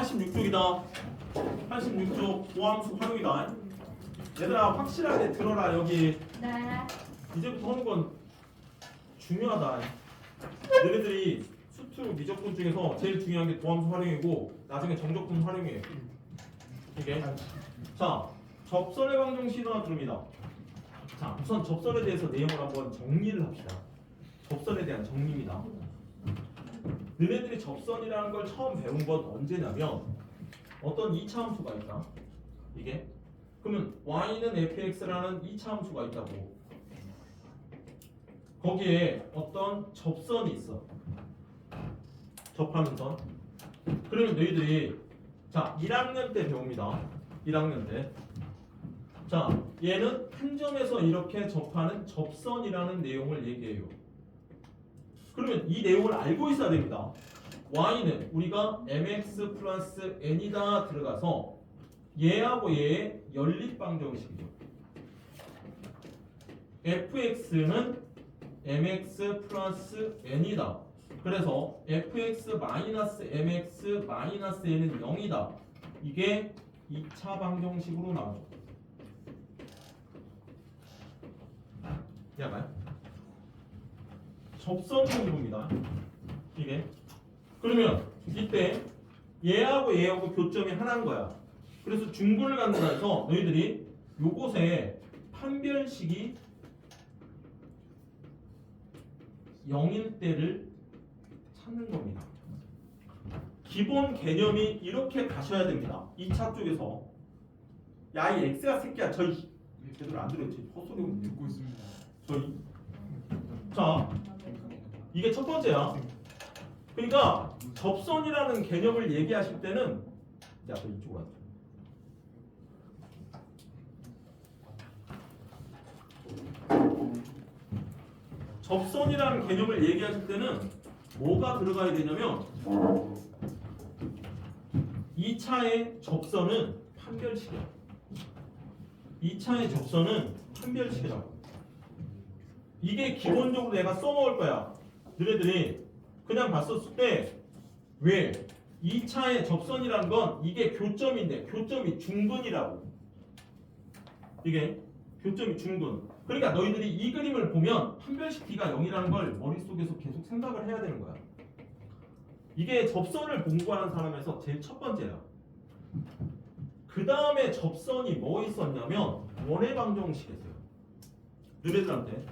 86쪽이다. 86쪽 고함수 활용이다. 얘들아 확실하게 들어라. 여기 네. 이제부터 하는 건 중요하다. 너희들이 수투 미적분 중에서 제일 중요한 게 도함수 활용이고 나중에 정적분 활용이에요. 이게 자 접선의 방정식은 들읍니다. 자 우선 접선에 대해서 내용을 한번 정리를 합시다. 접선에 대한 정리입니다. 너희들이 접선이라는 걸 처음 배운 건 언제냐면 어떤 2차 함수가 있다. 이게 그러면 y는 fx라는 2차 함수가 있다고. 거기에 어떤 접선이 있어. 접하는 선. 그러면 너희들이 자 1학년 때 배웁니다. 1학년 때. 자 얘는 한 점에서 이렇게 접하는 접선이라는 내용을 얘기해요. 그러면 이 내용을 알고 있어야 됩니다. y는 우리가 mx 플러스 n이다 들어가서 얘하고 얘의 연립방정식이죠. fx는 mx 플러스 n이다. 그래서 fx 마이너스 mx 마이너스 n은 0이다. 이게 2차 방정식으로 나오죠. 이해가요? 접선 공부입니다. 이게 그러면 이때 얘하고 얘하고 교점이 하나인 거야. 그래서 중분을 갖는다 해서 너희들이 요곳에 판별식이 0일 때를 찾는 겁니다. 기본 개념이 이렇게 가셔야 됩니다. 2차 쪽에서 야 이 X가 새끼야 저희 제대로 안 들었지 헛소리 듣고 있습니다. 저희 자 이게 첫 번째야. 그러니까 접선이라는 개념을 얘기하실 때는 야 너 이쪽으로 와줘. 접선이라는 개념을 얘기하실 때는 뭐가 들어가야 되냐면 2차의 접선은 판별식이야. 2차의 접선은 판별식이라고. 이게 기본적으로 내가 써먹을 거야. 너네들이 그냥 봤었을 때 왜 2차의 접선이라는 건 이게 교점인데 교점이 중근이라고. 이게 교점이 중근. 그러니까 너희들이 이 그림을 보면 판별식 D가 0이라는 걸 머릿속에서 계속 생각을 해야 되는 거야. 이게 접선을 공부하는 사람에서 제일 첫 번째야. 그 다음에 접선이 뭐 있었냐면 원의 방정식이었어요. 너희들한테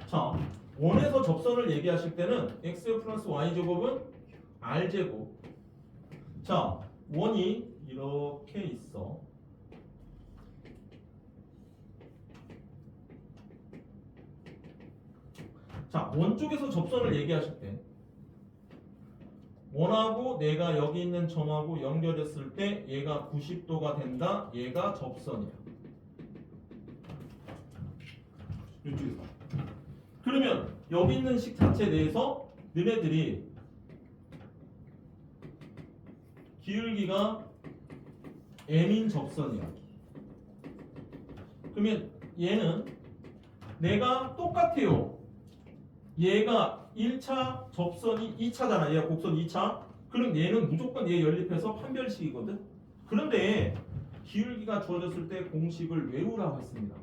자 원에서 접선을 얘기하실 때는 x 플러스 y 제곱은 r 제곱. 자 원이 이렇게 있어. 자 원 쪽에서 접선을 얘기하실 때 원하고 내가 여기 있는 점하고 연결했을 때 얘가 90도가 된다. 얘가 접선이야. 이쪽에서. 그러면 여기 있는 식 자체에 대해서 너네들이 기울기가 n인 접선이야. 그러면 얘는 내가 똑같아요. 얘가 1차 접선이 2차잖아. 얘가 곡선 2차. 그럼 얘는 무조건 얘 연립해서 판별식이거든. 그런데 기울기가 주어졌을 때 공식을 외우라고 했습니다.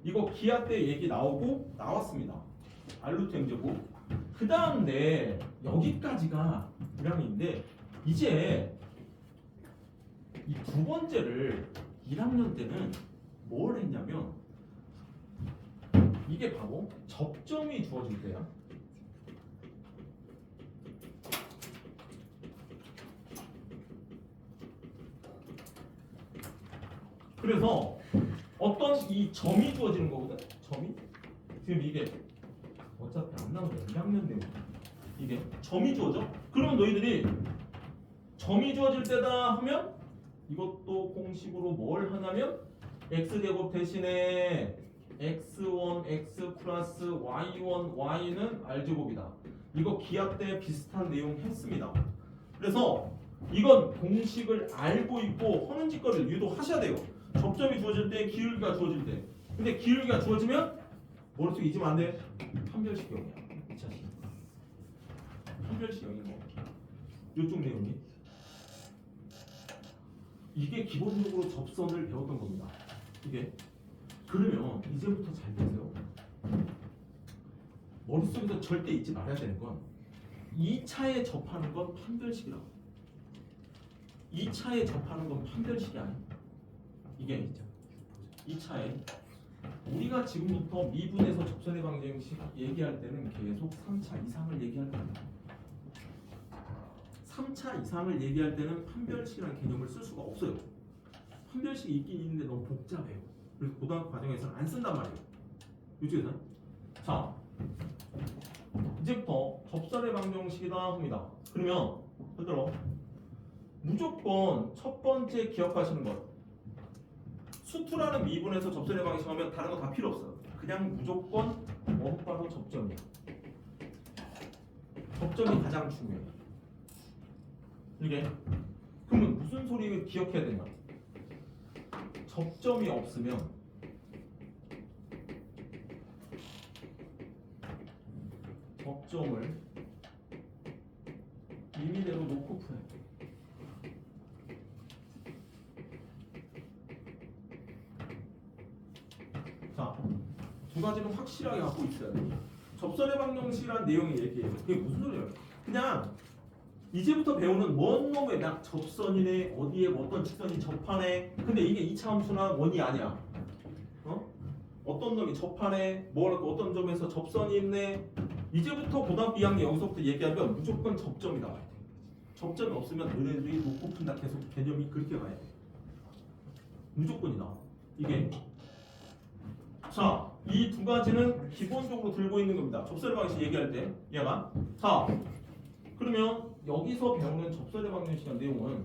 이거 기하 때 얘기 나오고 나왔습니다. 알루트 M제곱. 그 다음에 여기까지가 1학년인데 이제 이 두 번째를 1학년 때는 뭘 했냐면 이게 바로 접점이 주어질 때야. 그래서 어떤 이 점이 주어지는 거거든. 점이 지금 이게 어차피 안 나오는 1학년 되면 이게 점이 주어져. 그러면 너희들이 점이 주어질 때다 하면 이것도 공식으로 뭘 하냐면 x제곱 대신에 x1 x 플러스 y1 y는 r제곱이다. 이거 기하 때 비슷한 내용 했습니다. 그래서 이건 공식을 알고 있고 하는 짓거리를 유도하셔야 돼요. 접점이 주어질 때 기울기가 주어질 때. 근데 기울기가 주어지면 머릿속에 잊으면 안 돼. 판별식 0이야. 2차식. 판별식 0인 거. 이쪽 내용이 이게 기본적으로 접선을 배웠던 겁니다. 이게 그러면 이제부터 잘 보세요. 머릿속에서 절대 잊지 말아야 되는 건 2차에 접하는 건 판별식이라고. 2차에 접하는 건 판별식이 아니야. 이게 2차에 우리가 지금부터 미분에서 접선의 방정식 얘기할 때는 계속 3차 이상을 얘기할 겁니다. 3차 이상을 얘기할 때는 판별식이라는 개념을 쓸 수가 없어요. 판별식이 있긴 있는데 너무 복잡해요. 그래서 고등학교 과정에서는 안 쓴단 말이에요. 이쪽에서는. 자, 이제부터 접선의 방정식이다 합니다. 그러면 얘들아 무조건 첫 번째 기억하시는 것, 수투라는 미분에서 접선의 방정식 하면 다른 거 다 필요 없어요. 그냥 무조건 원바로 접점이야. 접점이 가장 중요해요. 이게 그러면 무슨 소리를 기억해야 되냐? 접점이 없으면 접점을 임의대로 놓고 풀어야 돼. 자, 두 가지는 확실하게 갖고 있어야 돼. 접선의 방정식이라는 내용이 얘기해요. 그게 무슨 소리예요? 그냥 이제부터 배우는 뭔 놈의 딱 접선이네, 어디에 어떤 직선이 접하네. 근데 이게 2차 함수나 원이 아니야. 어떤 놈이 접하네, 뭘 어떤 점에서 접선이 있네. 이제부터 고등학교 2학년 여기서부터 얘기하면 무조건 접점이 나와야 돼. 접점이 없으면 너네들이 놓고 푼다 계속 개념이 그렇게 가야 돼. 무조건이다. 이게 자, 이 두 가지는 기본적으로 들고 있는 겁니다. 접선의 방식 얘기할 때 얘가 자, 그러면 여기서 배우는 접선의 방정식의 내용은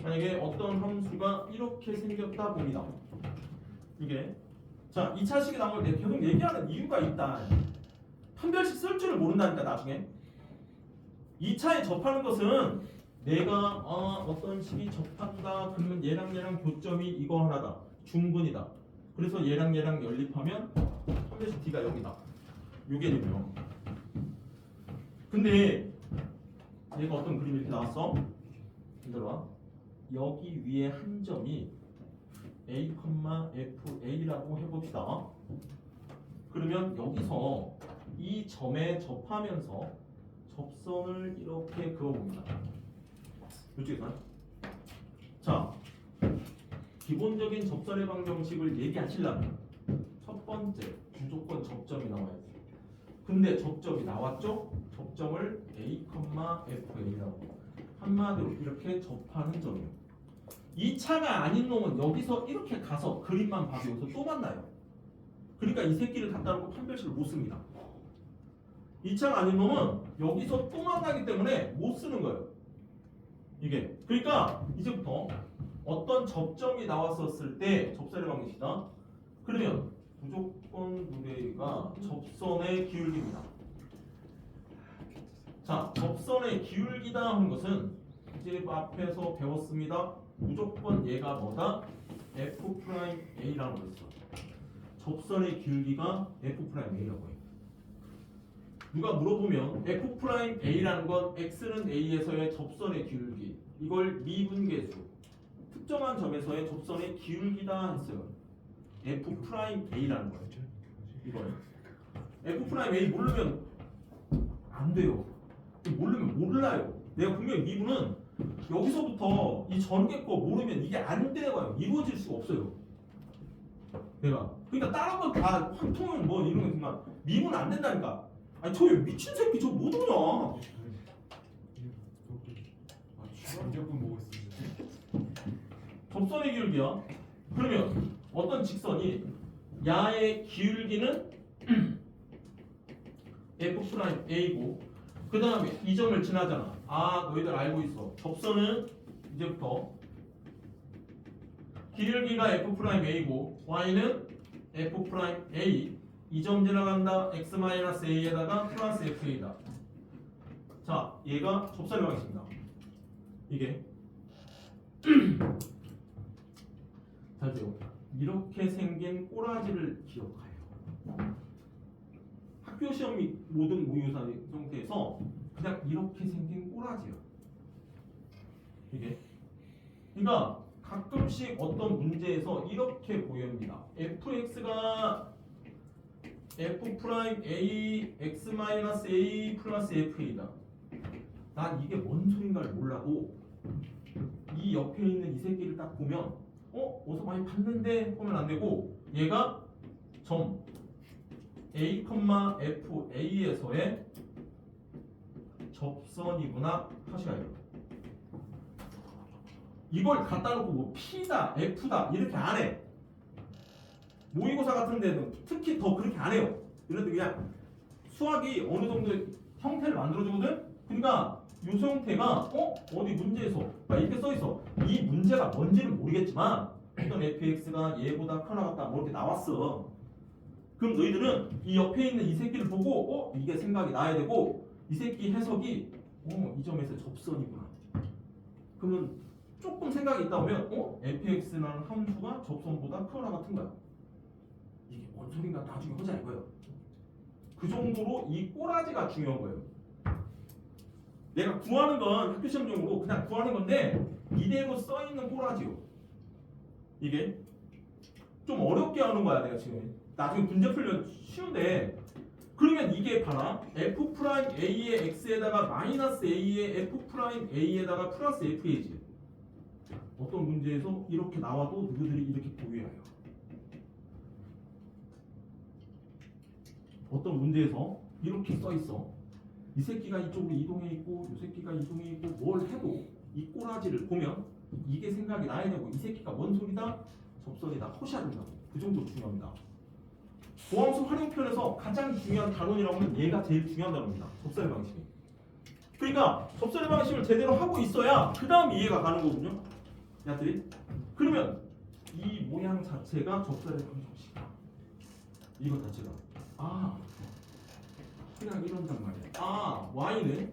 만약에 어떤 함수가 이렇게 생겼다 봅니다. 이게 자 2차식이 나온 걸 계속 얘기하는 이유가 있다. 판별식 쓸 줄을 모른다니까 나중에 2차에 접하는 것은 내가 어떤 식이 접한다 그러면 얘랑 교점이 이거 하나다. 중근이다. 그래서 얘랑 연립하면 판별식 D가 여기다. 요 개념이요. 근데 얘가 어떤 그림이 이렇게 나왔어? 들어봐. 여기 위에 한 점이 A, FA라고 해봅시다. 그러면 여기서 이 점에 접하면서 접선을 이렇게 그어봅니다. 이쪽에서 자, 기본적인 접선의 방정식을 얘기하시려면 첫 번째 무조건 접점이 나와야 돼요. 근데 접점이 나왔죠? 접점을 A, FA라고 한마디로 이렇게 접하는 점이에요. 2차가 아닌 놈은 여기서 이렇게 가서 그림만 봐도 여기서 또 만나요. 그러니까 이 새끼를 갖다 놓고 판별식을 못 씁니다. 2차가 아닌 놈은 여기서 또 만나기 때문에 못 쓰는 거예요. 이게 그러니까 이제부터 어떤 접점이 나왔었을 때 접선의 방정식이다. 그러면 무조건 우리가 접선의 기울기입니다. 자, 접선의 기울기다 하는 것은 이제 앞에서 배웠습니다. 무조건 얘가 뭐다? F'A라는 거였어. 접선의 기울기가 F'A라고 해요. 누가 물어보면 F'A라는 건 X는 A에서의 접선의 기울기, 이걸 미분계수 특정한 점에서의 접선의 기울기다 했어요. F'A라는 거예요. 이거예요. F'A 모르면 안 돼요. 모르면 몰라요. 내가 분명히 미분은 여기서부터 이 전개 거 모르면 이게 안 돼요. 이루어질 수가 없어요. 내가 그러니까 다른 건 다 확통은 뭐 이런 거 있지만 미분 안 된다니까. 아니 저 미친 새끼 저 못 오냐? 무조건 보고 있습니다. 접선의 기울기야. 그러면 어떤 직선이 야의 기울기는 F'A고 그 다음에 이 점을 지나잖아. 너희들 알고 있어. 접선은 이제부터 기울기가 F'A고 Y는 F'A 이 점 지나간다. X-A에다가 플러스 FA다. 자, 얘가 접선의 방식입니다. 이게 잘 돼요. 이렇게 생긴 꼬라지를 기억해요. 학교 학교 시험 및 모든 모의고사 형태에서 그냥 이렇게 생긴 꼬라지요. 이게. 그러니까 가끔씩 어떤 문제에서 이렇게 보입니다. fx가 f 프라임 a x 마이너스 a 플러스 fa다. 난 이게 뭔 소린가를 몰라도 이 옆에 있는 이 새끼를 딱 보면 어디서 많이 봤는데 하면 안 되고 얘가 점 a, f, a에서의 접선이구나 하셔야 돼요. 이걸 갖다 놓고 뭐 P다, F다 이렇게 안 해. 모의고사 같은 데는 특히 더 그렇게 안 해요. 이럴 때 그냥 수학이 어느 정도 형태를 만들어주거든? 그러니까 요 형태가 어디 문제에서 막 이렇게 써있어. 이 문제가 뭔지는 모르겠지만 어떤 fx가 얘보다 크나 같다 뭐 이렇게 나왔어. 그럼 너희들은 이 옆에 있는 이 새끼를 보고 이게 생각이 나야 되고 이 새끼 해석이 이 점에서 접선이구나. 그러면 조금 생각이 있다 보면 fx라는 함수가 접선보다 크거나 같은 거야. 이게 뭔 소린가 나중에 혼자 알 거예요. 그 정도로 이 꼬라지가 중요한 거예요. 내가 구하는 건 학교 시험용으로 그냥 구하는 건데 이대로 써 있는 꼬라지요. 이게 좀 어렵게 하는 거야 내가 지금. 나중에 문제 풀면 쉬운데 그러면 이게 봐라. f 프라임 a의 x에다가 마이너스 a의 f 프라임 a에다가 플러스 f이지. 어떤 문제에서 이렇게 나와도 너희들이 이렇게 보여야 해요. 어떤 문제에서 이렇게 써 있어. 이 새끼가 이쪽으로 이동해 있고 이 새끼가 이동해 있고 뭘 해도 이 꼬라지를 보면 이게 생각이 나야 되고 이 새끼가 뭔 소리다? 접선이다. 허시해야 된다고. 그 정도로 중요합니다. 보함수 활용편에서 가장 중요한 단원이라고 하면 얘가 제일 중요한 단원입니다. 접선의 방식이. 그러니까 접선의 방식을 제대로 하고 있어야 그 다음 이해가 가는 거거든요. 야들이. 그러면 이 모양 자체가 접선의 방정식이다. 이거 자체가. 그냥 이런단 말이야. y는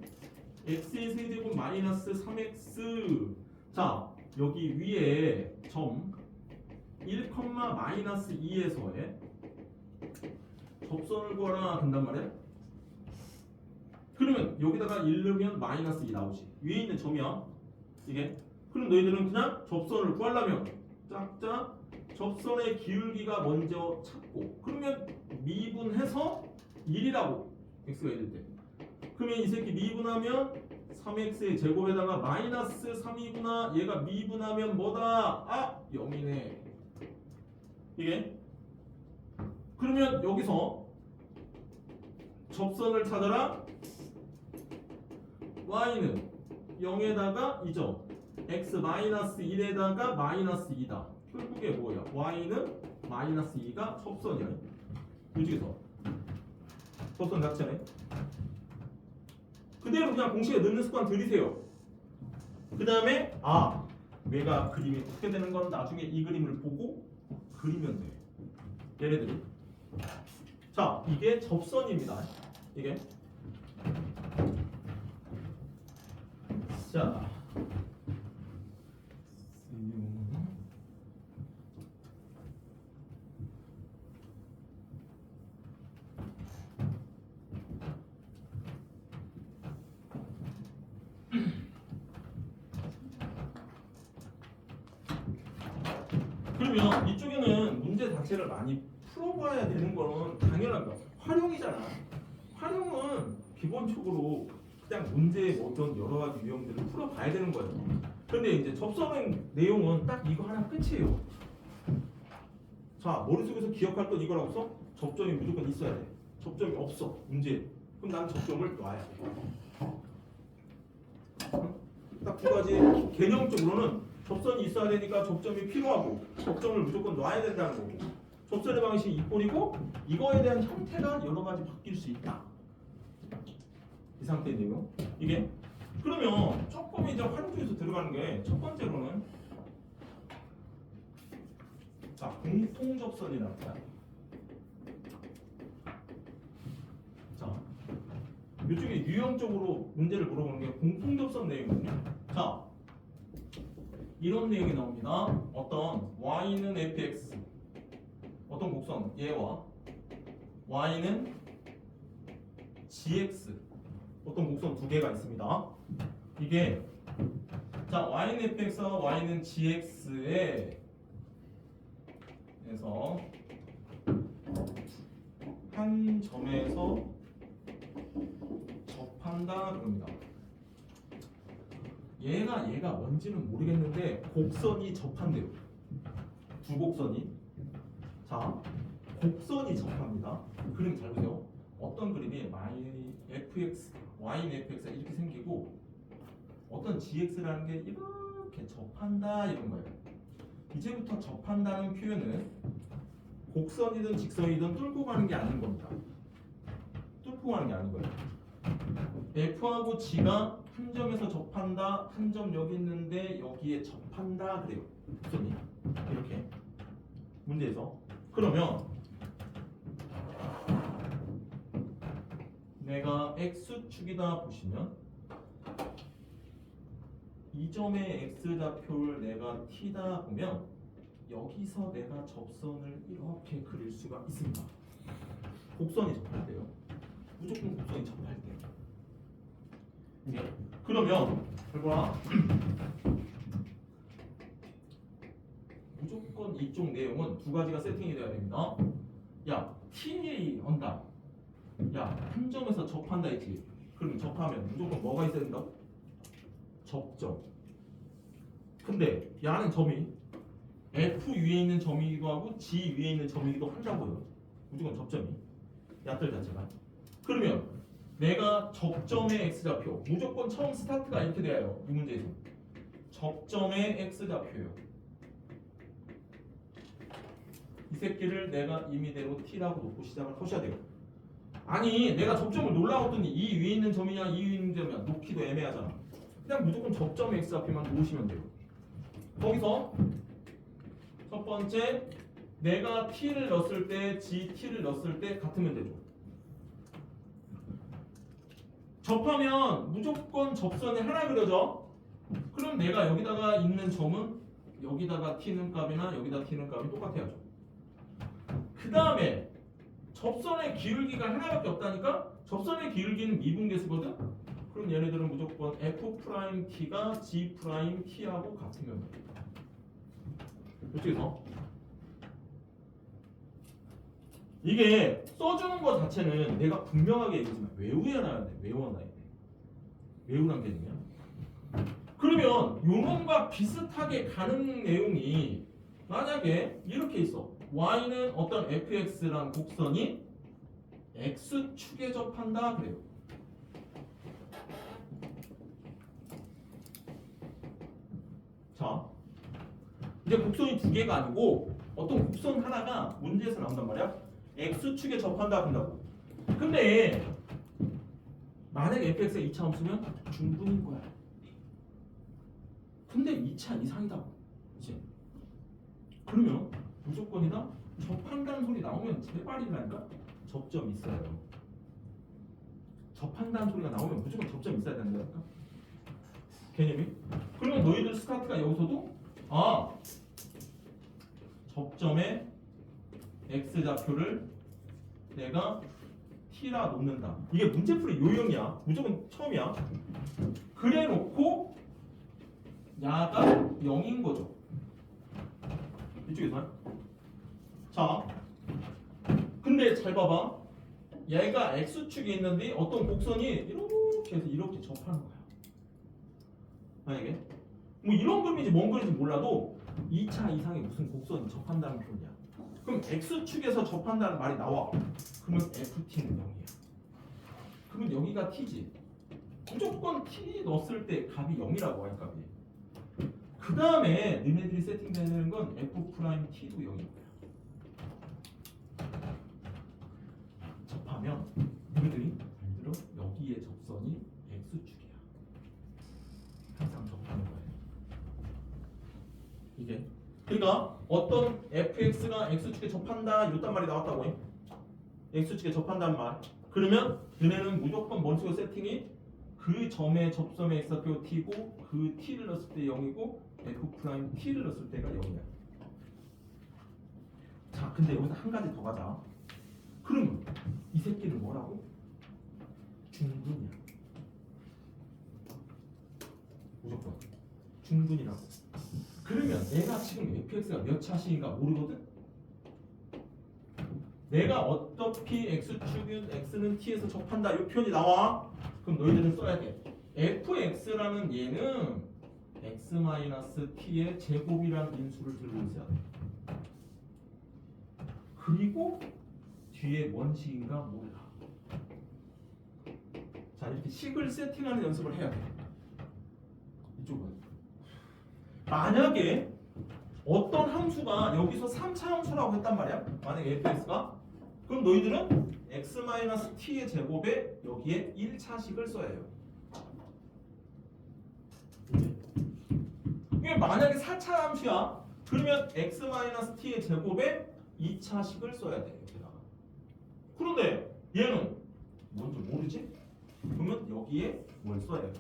x의 세제곱 마이너스 3x. 자, 여기 위에 점 1, 마이너스 2에서의 접선을 구하라 된단 말이야. 그러면 여기다가 1 넣으면 마이너스 2 나오지. 위에 있는 점이야. 이게. 그럼 너희들은 그냥 접선을 구하려면 짝짝 접선의 기울기가 먼저 찾고 그러면 미분해서 1이라고 x가 1일 때. 그러면 이 새끼 미분하면 3x의 제곱에다가 마이너스 3이구나. 얘가 미분하면 뭐다? 0이네. 이게. 그러면 여기서 접선을 찾아라. y는 0에다가 2점 x 마이너스 1에다가 마이너스 2다. 결국에 뭐야? y는 마이너스 2가 접선이야. 이쪽에서 접선 자체네. 그대로 그냥 공식에 넣는 습관 들이세요. 그 다음에 얘가 그림이 어떻게 되는 건 나중에 이 그림을 보고 그리면 돼. 얘네들이. 자, 이게 접선입니다. 이게. 자. 그러면 이쪽에는 문제 자체를 많이 풀어봐야 되는 거는 당연한 거야. 활용이잖아. 활용은 기본적으로 그냥 문제의 어떤 여러 가지 유형들을 풀어봐야 되는 거예요. 근데 이제 접선의 내용은 딱 이거 하나 끝이에요. 자, 머릿속에서 기억할 건 이거라고 써? 접점이 무조건 있어야 돼. 접점이 없어. 문제. 그럼 난 접점을 놔야 돼. 딱 두 가지 개념적으로는 접선이 있어야 되니까 접점이 필요하고 접점을 무조건 놔야 된다는 거고 접선의 방식이 이꼴이고 이거에 대한 형태가 여러 가지 바뀔 수 있다. 이 상태의 내용. 이게 그러면 조금 이제 활용 중에서 들어가는 게 첫 번째로는 자, 공통 접선이라는 거야. 자, 이쪽에 유형적으로 문제를 물어보는 게 공통 접선 내용이거든요. 자, 이런 내용이 나옵니다. 어떤 y는 fx 어떤 곡선 얘와 y는 gx 어떤 곡선 두 개가 있습니다. 이게 자 y는 fx와 y는 gx에 에서 한 점에서 접한다 그럽니다. 얘가 뭔지는 모르겠는데 곡선이 접한대요. 두 곡선이. 자, 곡선이 접합니다. 그림 잘 보세요. 어떤 그림이 fx, y는 fx가 이렇게 생기고 어떤 gx라는 게 이렇게 접한다 이런 거예요. 이제부터 접한다는 표현은 곡선이든 직선이든 뚫고 가는 게 아닌 겁니다. 뚫고 가는 게 아닌 거예요. F하고 G가 한 점에서 접한다. 한 점 여기 있는데 여기에 접한다 그래요. 곡선이 이렇게 문제에서. 그러면 내가 X축이다 보시면 이 점의 X좌표를 내가 T다 보면 여기서 내가 접선을 이렇게 그릴 수가 있습니다. 곡선이 접할 때요. 무조건 곡선이 접할 때. 그러면 해보라. 무조건 이쪽 내용은 두 가지가 세팅이 되어야 됩니다. 야, T 한다. 야, 한 점에서 접한다 했지. 그럼 접하면 무조건 뭐가 있어야 된다? 접점. 근데 야는 점이 F 위에 있는 점이기도 하고 G 위에 있는 점이기도 한다고요. 무조건 접점이 야들 자체가. 그러면 내가 접점의 X좌표 무조건 처음 스타트가 이렇게 돼요. 이 문제에서 접점의 X좌표예요. 이 새끼를 내가 임의대로 T라고 놓고 시작을 하셔야 돼요. 아니 내가 접점을 놓으려고 했더니 이 위에 있는 점이냐 이 위에 있는 점이냐 놓기도 애매하잖아. 그냥 무조건 접점의 X좌표만 놓으시면 돼요. 거기서 첫 번째 내가 T를 넣었을 때 GT를 넣었을 때 같으면 되죠. 접하면 무조건 접선이 하나 그려져. 그럼 내가 여기다가 있는 점은 여기다가 T는 값이나 여기다 T는 값이 똑같아야죠. 그 다음에 접선의 기울기가 하나밖에 없다니까. 접선의 기울기는 미분계수거든. 그럼 얘네들은 무조건 F'T가 G'T하고 같으면 돼. 이쪽에서 이게 써주는 것 자체는 내가 분명하게 얘기하지만 외워놔야 돼. 외워놔야 돼. 외우란 개념이야. 그러면 요놈과 비슷하게 가는 내용이 만약에 이렇게 있어. y는 어떤 fx라는 곡선이 x축에 접한다 그래요. 자, 이제 곡선이 두 개가 아니고 어떤 곡선 하나가 문제에서 나온단 말이야. x축에 접한다 한다고. 근데 만약에 fx가 2차 함수면 중분인 거야. 근데 2차 이상이다. 그치? 그러면 무조건이다. 접한다는 소리 나오면 제발이라니까. 접점 있어요. 접한다는 소리가 나오면 무조건 접점 있어야 된다니까. 개념이? 그러면 너희들 스타트가 여기서도 접점의 x좌표를 내가 t라 놓는다. 이게 문제풀이 요령이야. 무조건 처음이야. 그래 놓고 야가 0인 거죠. 이쪽에서. 자, 근데 잘 봐봐. 얘가 x축에 있는데 어떤 곡선이 이렇게 해서 이렇게 접하는 거야. 만약에 뭐 이런 그림인지 뭔 그림인지 몰라도 2차 이상의 무슨 곡선이 접한다는 표현이야. 그럼 x축에서 접한다는 말이 나와. 그러면 ft는 0이야. 그러면 여기가 t지. 무조건 t 넣었을 때 값이 0이라고 할 값이. 그 다음에 너네들이 세팅되는 건 f't도 0인 거야. 접하면 너희들이 반대로 여기에 접선이 x축이야. 항상 접하는 거예요. 이게 그러니까 어떤 fx가 x축에 접한다 이딴 말이 나왔다고 해. x축에 접한다는 말. 그러면 너네는 무조건 머릿속에 세팅이 그 점의 접선의 x좌표 t고 그 t를 넣었을 때 0이고 f't를 넣었을 때가 0이야. 자, 근데 여기서 한 가지 더 가자. 그럼 이 새끼는 뭐라고? 중근이야. 무조건 중근이라고. 그러면 내가 지금 fx가 몇 차식인가 모르거든? 내가 어차피 x축은 x는 t에서 접한다 이 표현이 나와. 그럼 너희들은 써야 돼. fx라는 얘는 x-t의 제곱이라는 인수를 들고 있어야 돼. 그리고 뒤에 뭔 식인가 몰라. 자, 이렇게 식을 세팅하는 연습을 해야 돼. 이쪽은 만약에 어떤 함수가 여기서 3차 함수라고 했단 말이야. 만약에 fx가 그럼 너희들은 x-t의 제곱에 여기에 1차식을 써야 해요. 이게 만약에 4차 함수야. 그러면 x-t의 제곱에 2차식을 써야 돼. 여기다가. 그런데 얘는 뭔지 모르지? 그러면 여기에 뭘 써야 돼?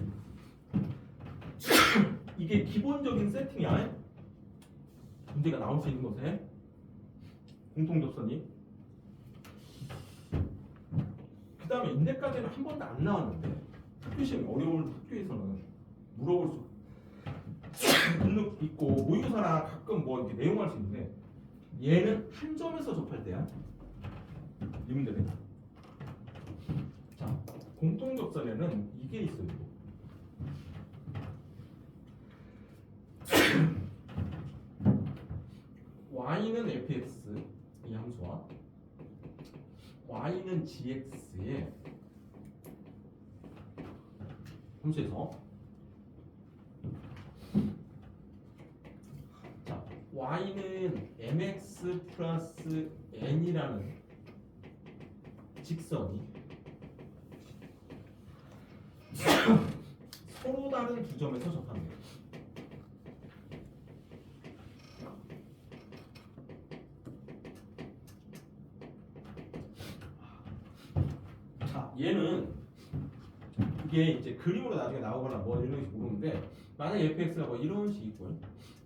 이게 기본적인 세팅이야. 문제가 나올 수 있는 것에 공통접선이. 그 다음에 인데까지는 한 번도 안 나왔는데 학교시험이 어려운 학교에서는 물어볼 수 있고 모의고사나 가끔 뭐 이렇게 내용할 수 있는데 얘는 한 점에서 접할 때야. 이 문제는. 자, 공통접선에는 이게 있어요. y는 fx 이 함수와 y는 gx의 함수에서 자 y는 mx 플러스 n이라는 직선이 서로 다른 두 점에서 접합니다. 자, 얘는 이게 이제 그림으로 나중에 나오거나 뭐 이런 식으로 모르는데 만약에 fx가 뭐 이런 식이 있고요.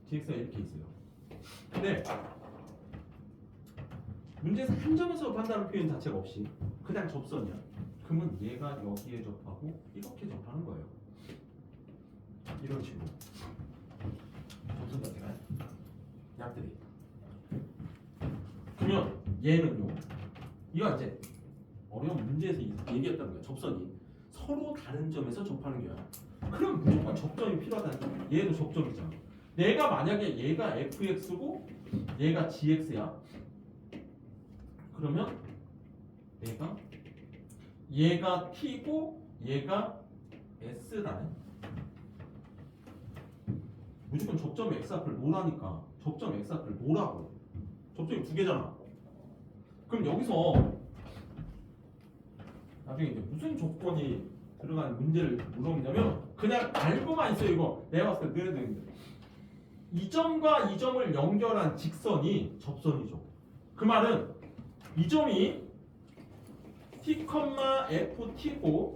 gx가 이렇게 있어요. 근데 문제에서 한 점에서 접한다는 표현 자체가 없이 그냥 접선이야. 그러면 얘가 여기에 접하고 이렇게 접하는 거예요. 이런 식으로 접선 자체가 약들이. 그러면 얘는요. 이거 이제 어려운 문제에서 얘기했던 거야. 접선이 서로 다른 점에서 접하는 거야. 그럼 무조건 접점이 필요하다는 거야. 얘도 접점이잖아. 내가 만약에 얘가 fx고 얘가 gx야. 그러면 얘가 t고 얘가 s라네. 무조건 접점 x 앞을 놓으라니까. 접점 x 앞을 놓으라고. 접점이 두 개잖아. 그럼 여기서 나중에 이제 무슨 조건이 들어가는 문제를 물어보냐면 그냥 알고만 있어요. 이거 내가 봤을 때 너희들 이 점과 이 점을 연결한 직선이 접선이죠. 그 말은 이 점이 t, ft고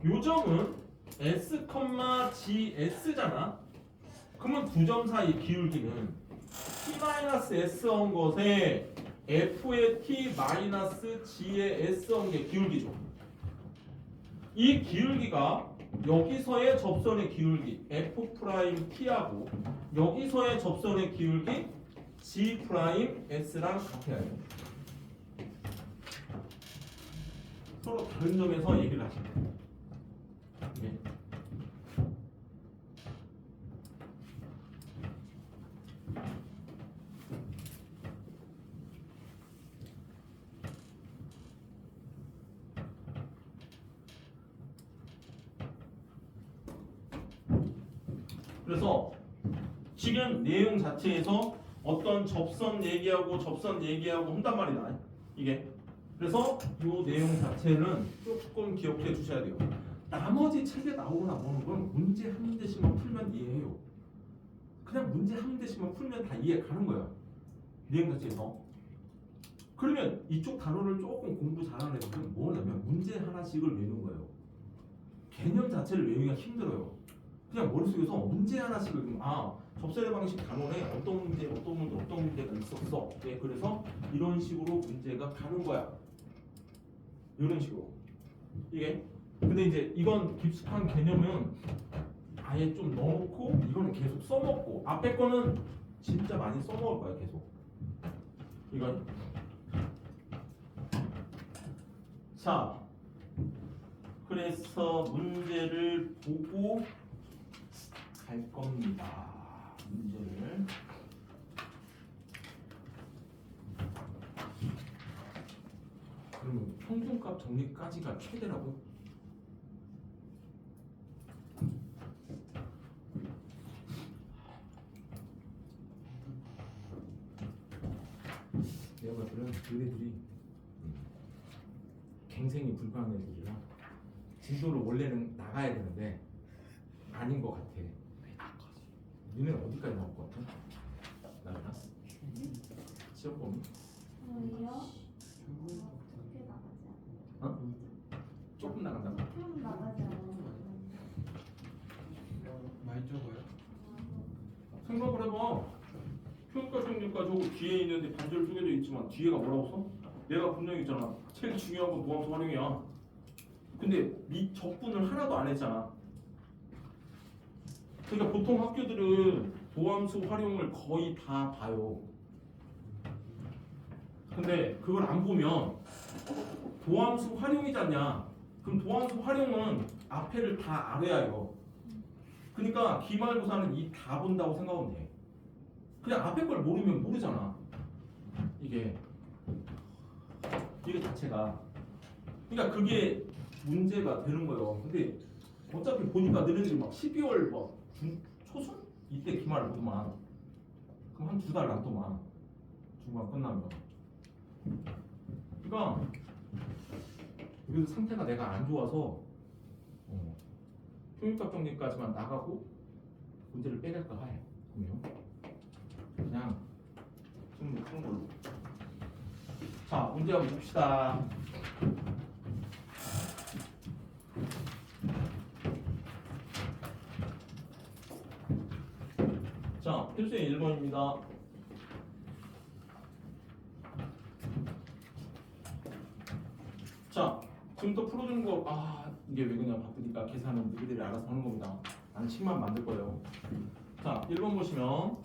요 점은 s, gs잖아. 그러면 두 점 사이 기울기는 t-s 한 것에 f의 t-g의 s 한 게 기울기죠. 이 기울기가 여기서의 접선의 기울기 f't하고 여기서의 접선의 기울기 g's랑 같아야 해요. 서로 다른 점에서 얘기를 하시면 돼요. 네. 그래서 지금 내용 자체에서 어떤 접선 얘기하고 한단 말이다. 이게. 그래서 이 내용 자체는 조금 기억해 주셔야 돼요. 나머지 책에 나오거나 보는 건 문제 한 문제씩만 풀면 이해해요. 그냥 문제 한 문제씩만 풀면 다 이해 가는 거야. 내용 자체에서. 그러면 이쪽 단어를 조금 공부 잘하는 애들은 뭐냐면 문제 하나씩을 외우는 거예요. 개념 자체를 외우기가 힘들어요. 그냥 머릿속에서 문제 하나씩을 접선의 방식 단원에 어떤 문제가 있었어. 네, 그래서 이런 식으로 문제가 가는 거야. 이런 식으로. 이게. 근데 이제 이건 깊숙한 개념은 아예 좀 넣어놓고 이거는 계속 써먹고 앞에 거는 진짜 많이 써먹을 거야 계속. 이건 자 그래서 문제를 보고 갈 겁니다. 문제를 그러면 평균값 정리까지가 최대라고? 내가 봤을 때는 너희들이 갱생이 불가한 애들이라 진도를 원래는 나가야 되는데 아닌 것 같아. 니는 어디까지 나올 것 같아? 나가? 시험 보면? 저희요? 어떻게 나가지 않아요? 어? 조금 나간다고? 좀 나가지 않아요? 많이 적어요? 생각을 해봐. 평가 정리과 저거 뒤에 있는데 반절 쪼개져 있지만 뒤에가 뭐라고 써? 얘가 분명히 있잖아. 제일 중요한 건 도함수 활용이야. 근데 네 적분을 하나도 안 했잖아. 그러니까 보통 학교들은 도함수 활용을 거의 다 봐요. 근데 그걸 안 보면 도함수 활용이지 않냐? 그럼 도함수 활용은 앞에를 다 알아야 해요. 그러니까 기말고사는 이 다 본다고 생각하면 돼. 그냥 앞에 걸 모르면 모르잖아. 이게 자체가. 그러니까 그게 문제가 되는 거예요. 근데 어차피 보니까 너네들이 막 12월 막 초순 이때 기말을 보더만. 그럼 한 2달 남더만. 중간 끝나면. 그러니까 그래서 상태가 내가 안 좋아서 평균값 정리까지만 나가고 문제를 빼갈까 해. 그러면 그냥 좀 그런 걸로. 자, 문제 한번 봅시다. 자, 필수의 1번입니다. 자, 지금부터 풀어주는 거, 이게 왜 그냥 바쁘니까 계산은 너희들이 알아서 하는 겁니다. 나는 식만 만들 거예요. 자, 1번 보시면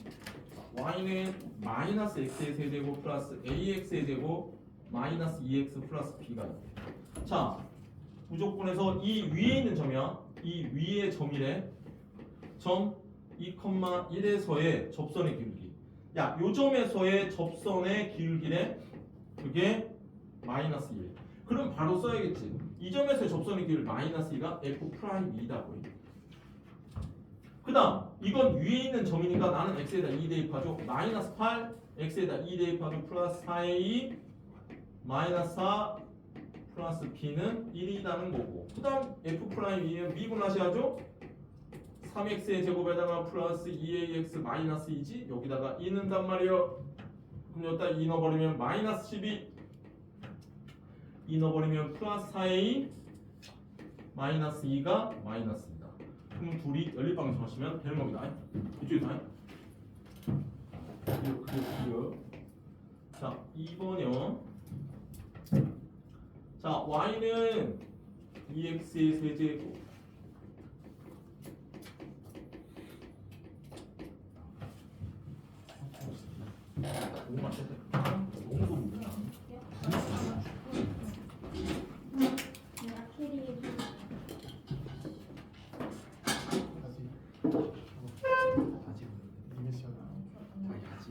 y는 마이너스 x의 세제곱 플러스 ax의 제곱 마이너스 2x 플러스 b가 있대. 자, 무조건에서 이 위에 있는 점이야. 이 위의 점이래. 점 2,1에서의 접선의 기울기. 야, 요 점에서의 접선의 기울기래. 그게 마이너스 1. 그럼 바로 써야겠지. 이 점에서의 접선의 기울기 마이너스 2가 f'2다고 해. 그 다음 이건 위에 있는 점이니까 나는 x에다 2 대입하죠. 마이너스 8 x에다 2 대입하죠. 플러스 4a 마이너스 4 플러스 b는 1이라는 거고, 그 다음 f'2는 미분하셔야죠. 3x의 제곱에다가 플러스 2ax 마이너스 2지. 여기다가 2 넣는단 말이에요. 그럼 여기다 2 넣어버리면 마이너스 12, 2 넣어버리면 플러스 4a 마이너스 2가 마이너스 2다. 그럼 둘이 연립방정 하시면 되는 겁니다. 이쪽에서 그리고 자, 2번이요. 자, y는 2x의 세제곱 너무 많다. 너무 좋은데. 내가 캐리 아직 이미 시작. 야지.